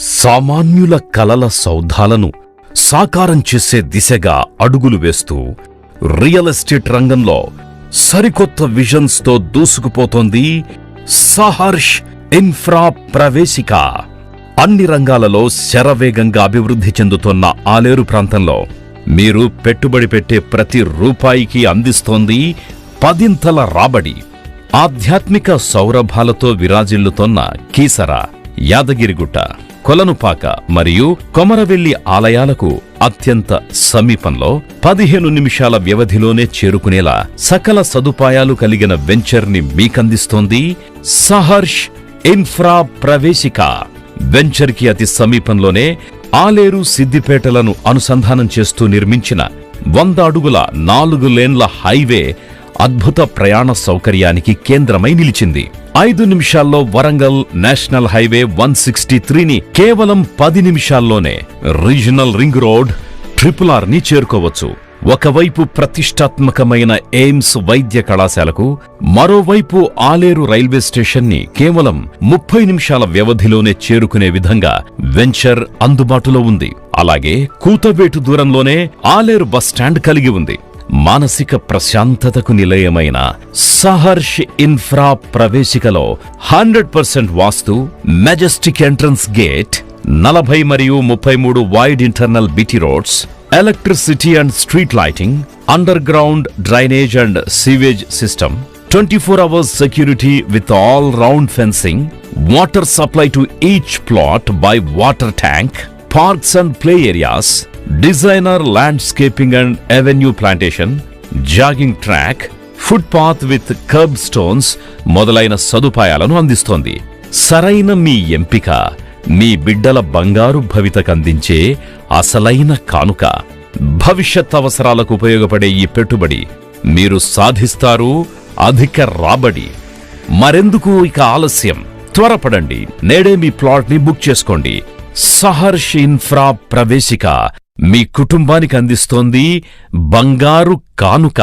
సామాన్యుల కలల సౌధాలను సాకారం చేసే దిశగా అడుగులు వేస్తూ రియల్ ఎస్టేట్ రంగంలో సరికొత్త విజన్స్తో దూసుకుపోతోంది సహర్ష్ ఇన్ఫ్రా ప్రవేశిక. అన్ని రంగాలలో శరవేగంగా అభివృద్ధి చెందుతున్న ఆలేరు ప్రాంతంలో మీరు పెట్టుబడి పెట్టే ప్రతి రూపాయికి అందిస్తోంది 10ంతల రాబడి. ఆధ్యాత్మిక సౌరభాలతో విరాజిల్లుతోన్న కీసర, యాదగిరిగుట్ట, కొలనుపాక మరియు కొమరవెల్లి ఆలయాలకు అత్యంత సమీపంలో 15 నిమిషాల వ్యవధిలోనే చేరుకునేలా సకల సదుపాయాలు కలిగిన వెంచర్ని మీకందిస్తోంది సహర్ష్ ఇన్ఫ్రా ప్రవేశిక. వెంచర్కి అతి సమీపంలోనే ఆలేరు, సిద్దిపేటలను అనుసంధానం చేస్తూ నిర్మించిన 100 అడుగుల 4 లేన్ల హైవే అద్భుత ప్రయాణ సౌకర్యానికి కేంద్రమై నిలిచింది. 5 నిమిషాల్లో వరంగల్ నేషనల్ హైవే 163ని కేవలం 10 నిమిషాల్లోనే రీజనల్ రింగ్ రోడ్ RRR ని చేరుకోవచ్చు. ఒకవైపు ప్రతిష్టాత్మకమైన ఎయిమ్స్ వైద్య కళాశాలకు, మరోవైపు ఆలేరు రైల్వే స్టేషన్ని కేవలం 30 నిమిషాల వ్యవధిలోనే చేరుకునే విధంగా వెంచర్ అందుబాటులో ఉంది. అలాగే కూతవేటు దూరంలోనే ఆలేరు బస్టాండ్ కలిగి ఉంది. మానసిక ప్రశాంతతకు నిలయమైన సహర్ష్ ఇన్ఫ్రా ప్రవేశికలో 100% వాస్తు, మెజెస్టిక్ ఎంట్రన్స్ గేట్, 40 మరియు 33 wide internal బిటి roads, electricity and street lighting, under ground drainage and sewage system, 24 hours security with all-round fencing, water supply to each plot by water tank, parks and play areas, designer landscaping and avenue plantation, jogging track, footpath with curbstones మొదలైన సదుపాయాలను అందిస్తోంది. సరైన మీ ఎంపిక మీ బిడ్డల బంగారు భవితకందించే అసలైన కానుక. భవిష్యత్ అవసరాలకు ఉపయోగపడే ఈ పెట్టుబడి మీరు సాధిస్తారు అధిక రాబడి. మరెందుకు ఇక ఆలస్యం? త్వరపడండి, నేడే మీ ప్లాట్ని బుక్ చేసుకోండి. సహర్ష్ ఇన్ఫ్రా ప్రవేశిక మీ కుటుంబానికి అందిస్తోంది బంగారు కానుక.